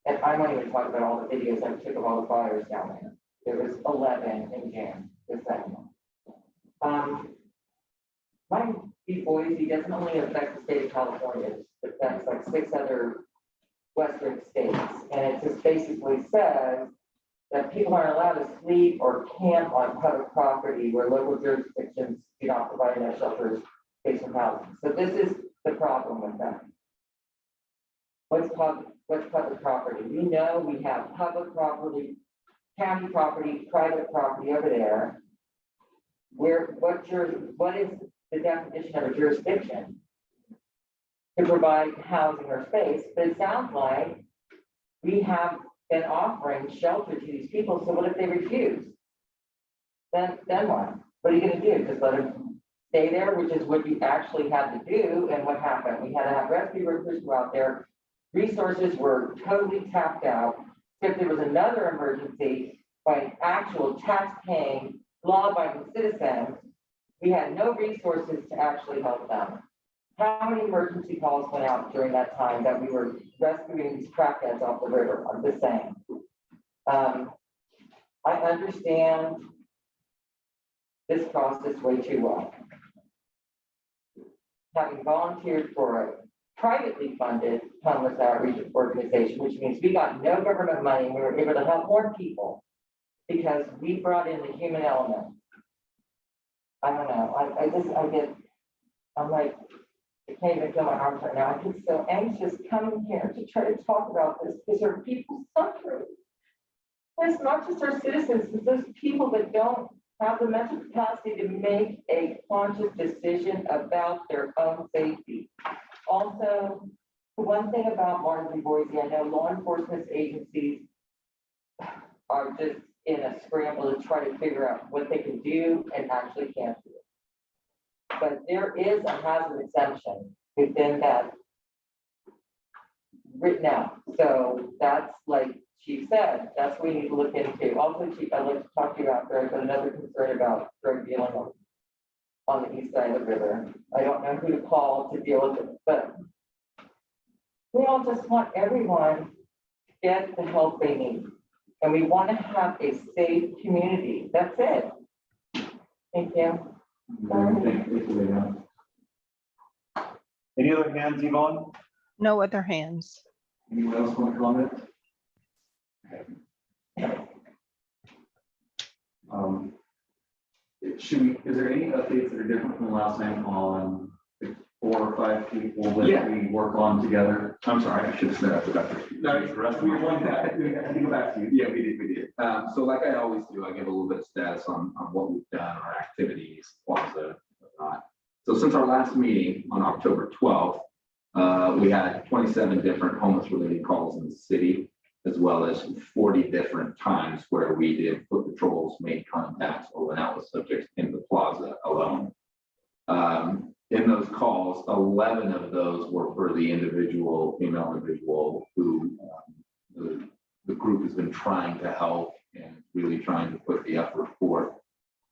Speaker 6: and I won't even talk about all the videos I took of all the fires down there. There was 11 in June, the second one. Martin v. Boise doesn't only affect the state of California, it affects like 6 other Western states. And it just basically says that people aren't allowed to sleep or camp on public property where local jurisdictions do not provide enough shelters based on housing. So this is the problem with that. What's public property? We know we have public property, county property, private property over there. What is the definition of a jurisdiction to provide housing or space? But it sounds like we have been offering shelter to these people. So what if they refuse? Then what? What are you going to do? Just let them stay there, which is what you actually had to do. And what happened? We had to have rescue workers go out there. Resources were totally tapped out. If there was another emergency by an actual tax-paying, law-abiding citizen, we had no resources to actually help them. How many emergency calls went out during that time that we were rescuing these crackheads off the river? I'm just saying. I understand this process way too well. Having volunteered for a privately funded homeless outreach organization, which means we got no government money and we were able to help more people because we brought in the human element. I don't know. I'm like, I can't even feel my arms right now. I get so anxious coming here to try to talk about this because there are people suffering. And it's not just our citizens, it's those people that don't have the mental capacity to make a conscious decision about their own safety. Also, the one thing about Martin v. Boise, I know law enforcement agencies are just in a scramble to try to figure out what they can do and actually can't do. But there is a hazard exemption within that written out. So that's like Chief said, that's what we need to look into. Also, Chief, I'd like to talk to you after. I've got another concern about drug dealing on the east side of the river. I don't know who to call to deal with it, but we all just want everyone to get the help they need. And we want to have a safe community. That's it. Thank you.
Speaker 2: Thank you, Leanne. Any other hands, Yvonne?
Speaker 3: No other hands.
Speaker 2: Anyone else want to comment? Is there any updates that are different from last time on the 4 or 5 people that we work on together? I'm sorry, I should have said after that.
Speaker 7: No,
Speaker 2: we want that. I think go back to you.
Speaker 7: Yeah, we did. So like I always do, I give a little bit of status on what we've done, our activities, Plaza, whatnot. So since our last meeting on October 12th, we had 27 different homeless related calls in the city, as well as 40 different times where we did foot patrols, made contacts, or went out with subjects in the plaza alone. In those calls, 11 of those were for the female individual who the group has been trying to help and really trying to put the effort forth.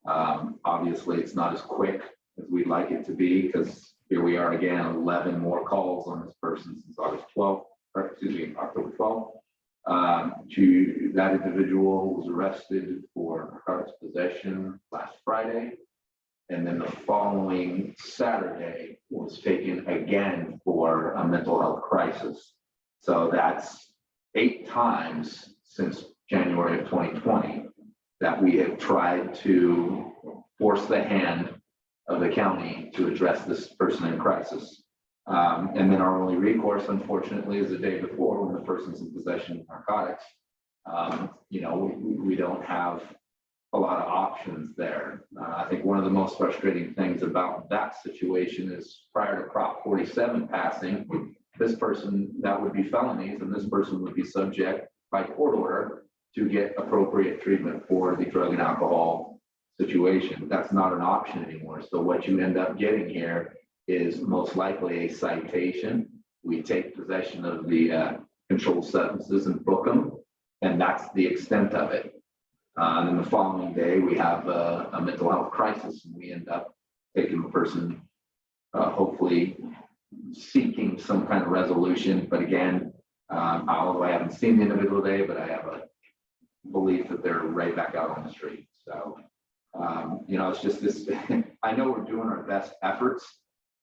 Speaker 7: Obviously, it's not as quick as we'd like it to be because here we are again, 11 more calls on this person since October 12th. That individual was arrested for narcotics possession last Friday. And then the following Saturday was taken again for a mental health crisis. So that's 8 times since January of 2020 that we have tried to force the hand of the county to address this person in crisis. And then our only recourse, unfortunately, is the day before when the person's in possession of narcotics. You know, we don't have a lot of options there. I think one of the most frustrating things about that situation is prior to Prop 47 passing, this person, that would be felonies, and this person would be subject by court order to get appropriate treatment for the drug and alcohol situation. That's not an option anymore. So what you end up getting here is most likely a citation. We take possession of the controlled substances and book them, and that's the extent of it. And then the following day, we have a mental health crisis, and we end up taking the person, hopefully seeking some kind of resolution. But again, although I haven't seen the individual today, but I have a belief that they're right back out on the street. So, you know, it's just this, I know we're doing our best efforts.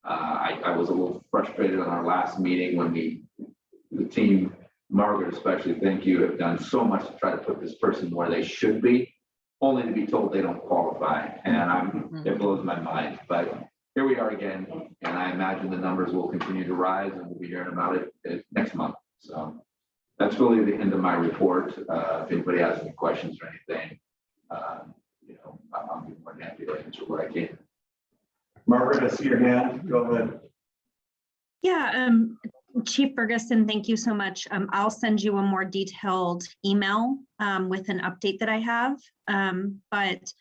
Speaker 7: I was a little frustrated on our last meeting when the team, Margaret especially, thank you, have done so much to try to put this person where they should be, only to be told they don't qualify. And it blows my mind. But here we are again, and I imagine the numbers will continue to rise, and we'll be hearing about it next month. So that's really the end of my report. If anybody has any questions or anything, you know, I'll be more than happy to answer what I can.
Speaker 2: Margaret, I see your hand. Go ahead.
Speaker 5: Yeah, Chief Ferguson, thank you so much. I'll send you a more detailed email with an update that I have. But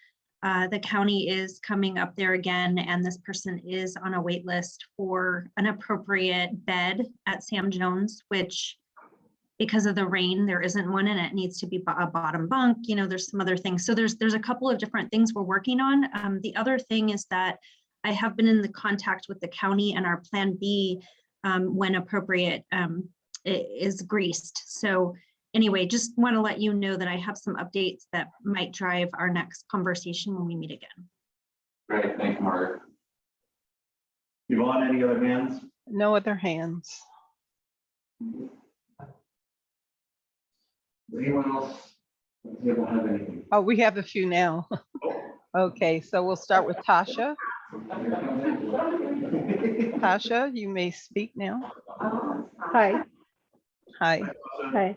Speaker 5: the county is coming up there again, and this person is on a wait list for an appropriate bed at Sam Jones, which, because of the rain, there isn't one, and it needs to be a bottom bunk. You know, there's some other things. So there's a couple of different things we're working on. The other thing is that I have been in the contact with the county, and our plan B, when appropriate, is greased. So anyway, just want to let you know that I have some updates that might drive our next conversation when we meet again.
Speaker 7: Great, thank you, Margaret.
Speaker 2: Yvonne, any other hands?
Speaker 3: No other hands.
Speaker 2: Anyone else? They don't have anything.
Speaker 3: Oh, we have a few now. Okay, so we'll start with Tasha. Tasha, you may speak now.
Speaker 13: Hi.
Speaker 3: Hi.
Speaker 13: Hi.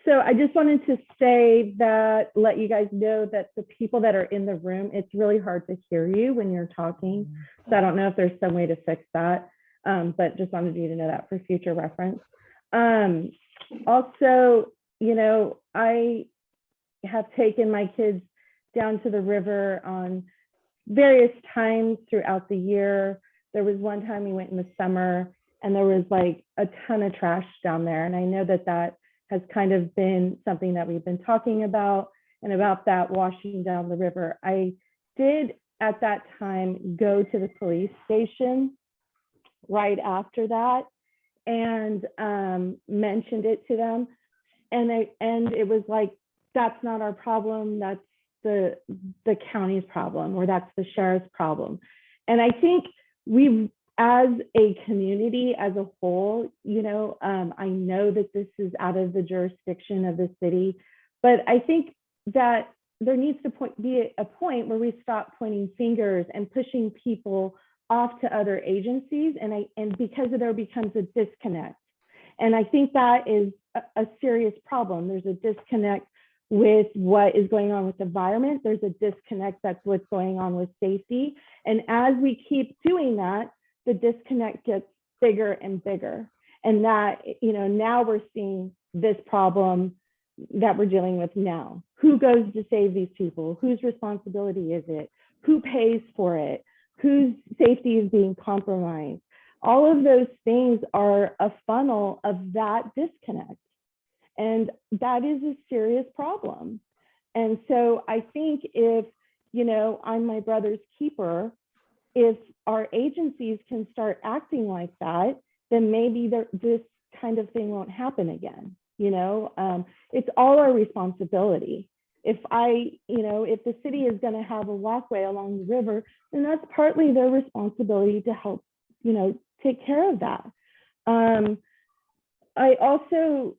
Speaker 13: So I just wanted to say that, let you guys know that the people that are in the room, it's really hard to hear you when you're talking. So I don't know if there's some way to fix that, but just wanted you to know that for future reference. Also, you know, I have taken my kids down to the river on various times throughout the year. There was one time we went in the summer, and there was like a ton of trash down there. And I know that that has kind of been something that we've been talking about, and about that washing down the river. I did at that time go to the police station right after that and mentioned it to them. And it was like, that's not our problem. That's the county's problem, or that's the sheriff's problem. And I think we've, as a community as a whole, you know, I know that this is out of the jurisdiction of the city, but I think that there needs to be a point where we stop pointing fingers and pushing people off to other agencies, and because there becomes a disconnect. And I think that is a serious problem. There's a disconnect with what is going on with the environment. There's a disconnect that's what's going on with safety. And as we keep doing that, the disconnect gets bigger and bigger. And that, you know, now we're seeing this problem that we're dealing with now. Who goes to save these people? Whose responsibility is it? Who pays for it? Whose safety is being compromised? All of those things are a funnel of that disconnect. And that is a serious problem. And so I think if, you know, I'm my brother's keeper, if our agencies can start acting like that, then maybe this kind of thing won't happen again. You know, it's all our responsibility. If if the city is going to have a walkway along the river, then that's partly their responsibility to help, you know, take care of that. I also,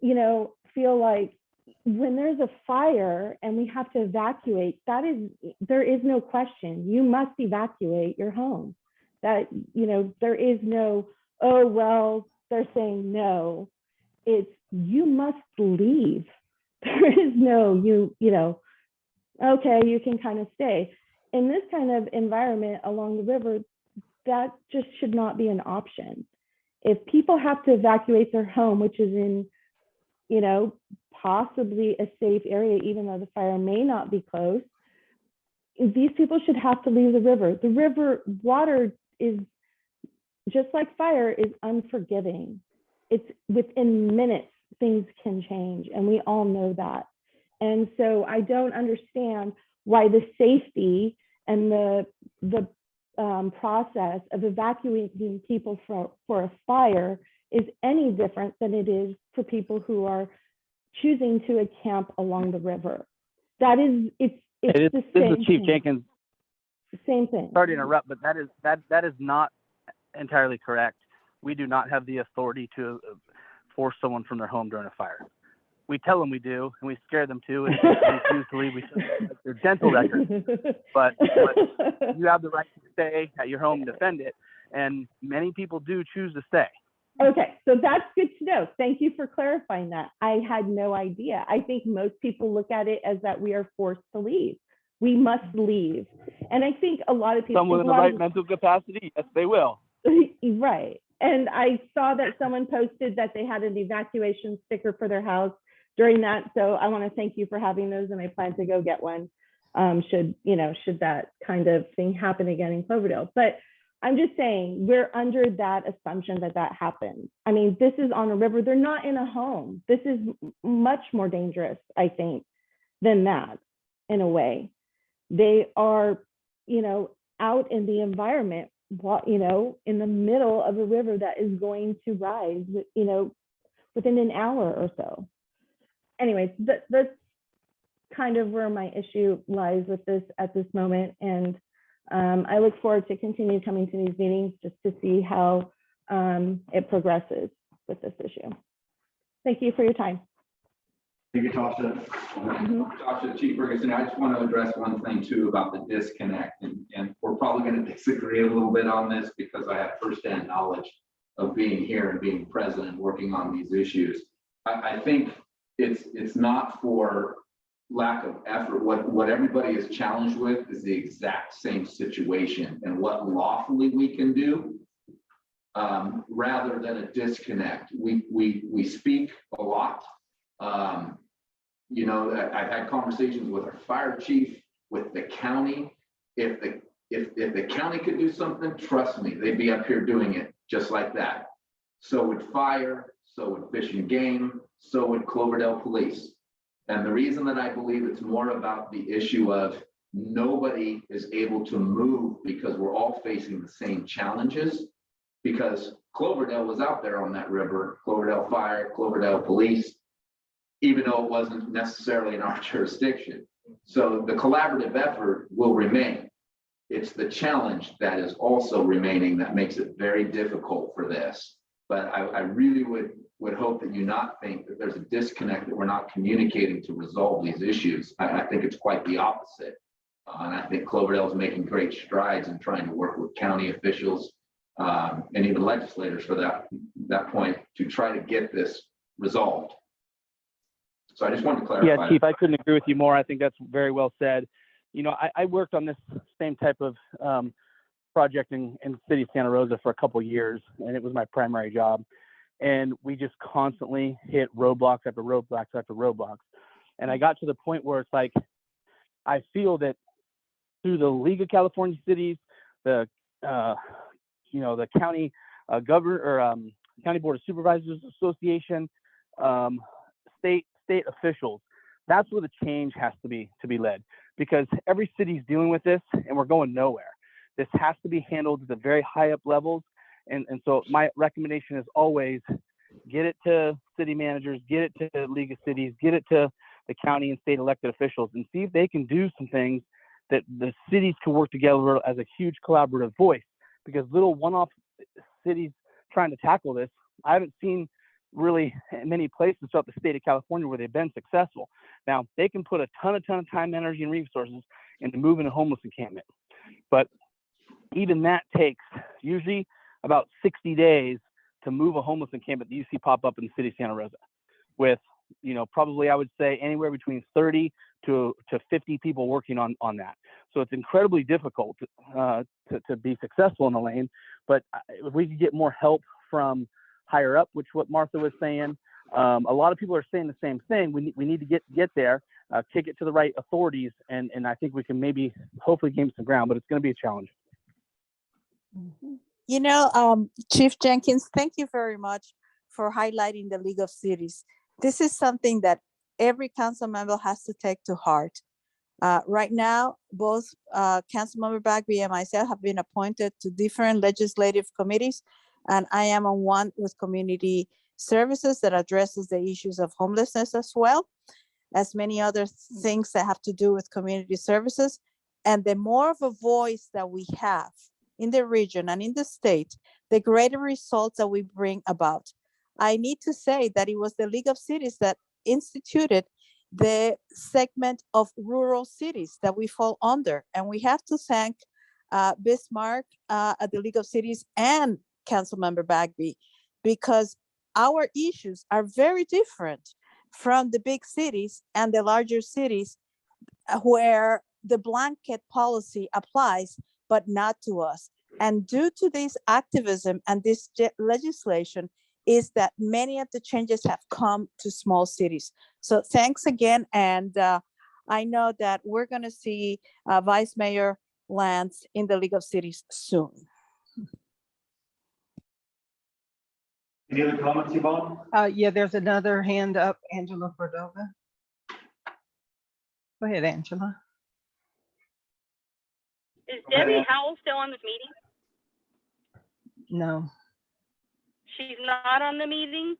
Speaker 13: you know, feel like when there's a fire and we have to evacuate, there is no question. You must evacuate your home. That, there is no, oh, well, they're saying no. It's, you must leave. There is no, okay, you can kind of stay. In this kind of environment along the river, that just should not be an option. If people have to evacuate their home, which is in, possibly a safe area, even though the fire may not be close, these people should have to leave the river. The river water is, just like fire, is unforgiving. It's within minutes, things can change, and we all know that. And so I don't understand why the safety and the process of evacuating people for a fire is any different than it is for people who are choosing to camp along the river. That is, it's the
Speaker 8: This
Speaker 13: same
Speaker 8: is Chief
Speaker 13: thing.
Speaker 8: Jenkins.
Speaker 13: Same thing.
Speaker 8: Sorry to interrupt, but that is not entirely correct. We do not have the authority to force someone from their home during a fire. We tell them we do, and we scare them too, and if they refuse to leave, we send their dental records. But you have the right to stay at your home and defend it, and many people do choose to stay.
Speaker 13: Okay, so that's good to know. Thank you for clarifying that. I had no idea. I think most people look at it as that we are forced to leave. We must leave. And I think a lot of people—
Speaker 8: Someone in the right mental capacity, yes, they will.
Speaker 13: Right. And I saw that someone posted that they had an evacuation sticker for their house during that. So I want to thank you for having those, and I plan to go get one should that kind of thing happen again in Cloverdale. But I'm just saying, we're under that assumption that happens. I mean, this is on a river. They're not in a home. This is much more dangerous, I think, than that in a way. They are, out in the environment, in the middle of a river that is going to rise, within an hour or so. Anyways, that's kind of where my issue lies with this at this moment. And I look forward to continue coming to these meetings just to see how it progresses with this issue. Thank you for your time.
Speaker 2: Thank you, Tasha.
Speaker 7: Tasha, Chief Ferguson, I just want to address one thing too about the disconnect, and we're probably going to disagree a little bit on this because I have firsthand knowledge of being here and being present and working on these issues. I think it's not for lack of effort. What everybody is challenged with is the exact same situation and what lawfully we can do rather than a disconnect. We speak a lot. I've had conversations with our fire chief, with the county. If the county could do something, trust me, they'd be up here doing it just like that. So would fire, so would Fish and Game, so would Cloverdale Police. And the reason that I believe it's more about the issue of nobody is able to move because we're all facing the same challenges, because Cloverdale was out there on that river, Cloverdale Fire, Cloverdale Police, even though it wasn't necessarily in our jurisdiction. So the collaborative effort will remain. It's the challenge that is also remaining that makes it very difficult for this. But I really would hope that you not think that there's a disconnect, that we're not communicating to resolve these issues. I think it's quite the opposite. And I think Cloverdale is making great strides in trying to work with county officials and even legislators for that point to try to get this resolved. So I just wanted to clarify.
Speaker 8: Yeah, Chief, I couldn't agree with you more. I think that's very well said. I worked on this same type of project in the city of Santa Rosa for a couple of years, and it was my primary job. And we just constantly hit roadblocks after roadblocks after roadblocks. And I got to the point where it's like, I feel that through the League of California Cities, the county governor or county board of supervisors association, state officials, that's where the change has to be led, because every city's dealing with this and we're going nowhere. This has to be handled at the very high up levels. And so my recommendation is always get it to city managers, get it to the League of Cities, get it to the county and state elected officials, and see if they can do some things that the cities can work together as a huge collaborative voice. Because little one-off cities trying to tackle this, I haven't seen really many places throughout the state of California where they've been successful. Now, they can put a ton of time, energy, and resources into moving a homeless encampment. But even that takes usually about 60 days to move a homeless encampment that you see pop up in the city of Santa Rosa, with, you know, probably I would say anywhere between 30 to 50 people working on that. So it's incredibly difficult to be successful in the lane. But if we could get more help from higher up, which what Martha was saying, a lot of people are saying the same thing. We need to get there, kick it to the right authorities, and I think we can maybe hopefully gain some ground, but it's going to be a challenge.
Speaker 9: You know, Chief Jenkins, thank you very much for highlighting the League of Cities. This is something that every council member has to take to heart. Right now, both Councilmember Bagby and myself have been appointed to different legislative committees, and I am on one with community services that addresses the issues of homelessness as well as many other things that have to do with community services. And the more of a voice that we have in the region and in the state, the greater results that we bring about. I need to say that it was the League of Cities that instituted the segment of rural cities that we fall under. And we have to thank Bismarck at the League of Cities and Councilmember Bagby, because our issues are very different from the big cities and the larger cities where the blanket policy applies, but not to us. And due to this activism and this legislation is that many of the changes have come to small cities. So thanks again. And I know that we're gonna see Vice Mayor Lance in the League of Cities soon.
Speaker 2: Any other comments, Yvonne?
Speaker 3: Yeah, there's another hand up, Angela Cordova. Go ahead, Angela.
Speaker 11: Is Debbie Howell still on this meeting?
Speaker 3: No,
Speaker 11: She's not on the meeting?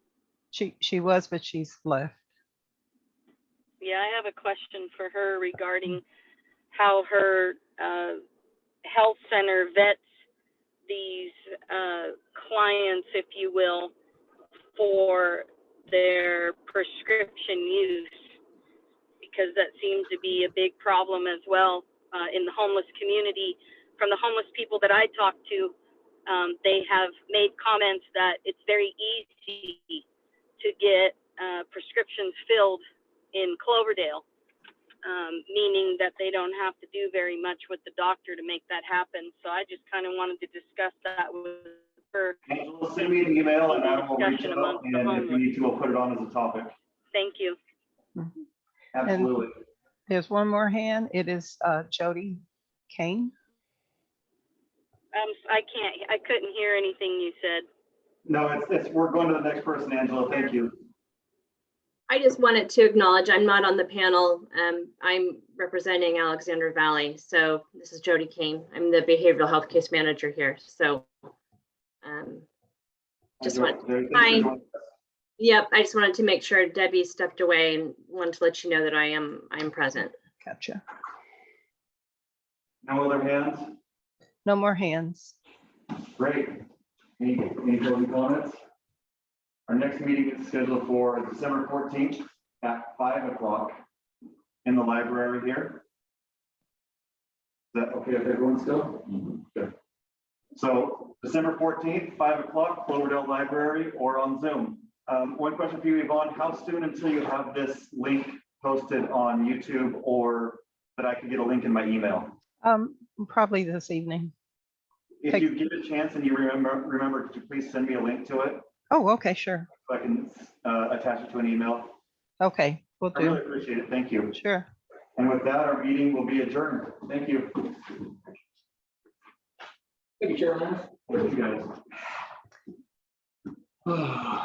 Speaker 3: she was, but she's left.
Speaker 11: Yeah, I have a question for her regarding how her health center vets these clients, if you will, for their prescription use, because that seems to be a big problem as well in the homeless community. From the homeless people that I talked to, they have made comments that it's very easy to get prescriptions filled in Cloverdale, meaning that they don't have to do very much with the doctor to make that happen. So I just kind of wanted to discuss that with her.
Speaker 2: Angela, send me an email and I will reach
Speaker 11: Discussion
Speaker 2: out,
Speaker 11: amongst the
Speaker 2: and if we
Speaker 11: homeless.
Speaker 2: need to, we'll put it on as a topic.
Speaker 11: Thank you.
Speaker 2: Absolutely.
Speaker 3: There's one more hand. It is Jody Kane.
Speaker 11: I couldn't hear anything you said.
Speaker 2: No, we're going to the next person, Angela. Thank you.
Speaker 14: I just wanted to acknowledge I'm not on the panel. I'm representing Alexander Valley. So this is Jody Kane. I'm the behavioral health case manager here. So just want Yep, I just wanted to make sure Debbie stepped away and wanted to let you know that I am present.
Speaker 3: Gotcha.
Speaker 2: No other hands?
Speaker 3: No more hands.
Speaker 2: Great. Any closing comments? Our next meeting is scheduled for December 14th at 5 o'clock in the library here. Is that okay with everyone still? Good. So December 14th, 5 o'clock, Cloverdale Library or on Zoom. One question for you, Yvonne, how soon until you have this link posted on YouTube, or that I can get a link in my email?
Speaker 3: Probably this evening.
Speaker 2: If you get a chance and you remember, could you please send me a link to it?
Speaker 3: Oh, okay, sure.
Speaker 2: So I can attach it to an email.
Speaker 3: Okay, we'll
Speaker 2: I really
Speaker 3: do.
Speaker 2: appreciate it. Thank you.
Speaker 3: Sure.
Speaker 2: And with that, our meeting will be adjourned. Thank you.
Speaker 6: Thank you, Chairman.
Speaker 2: Thank you, guys.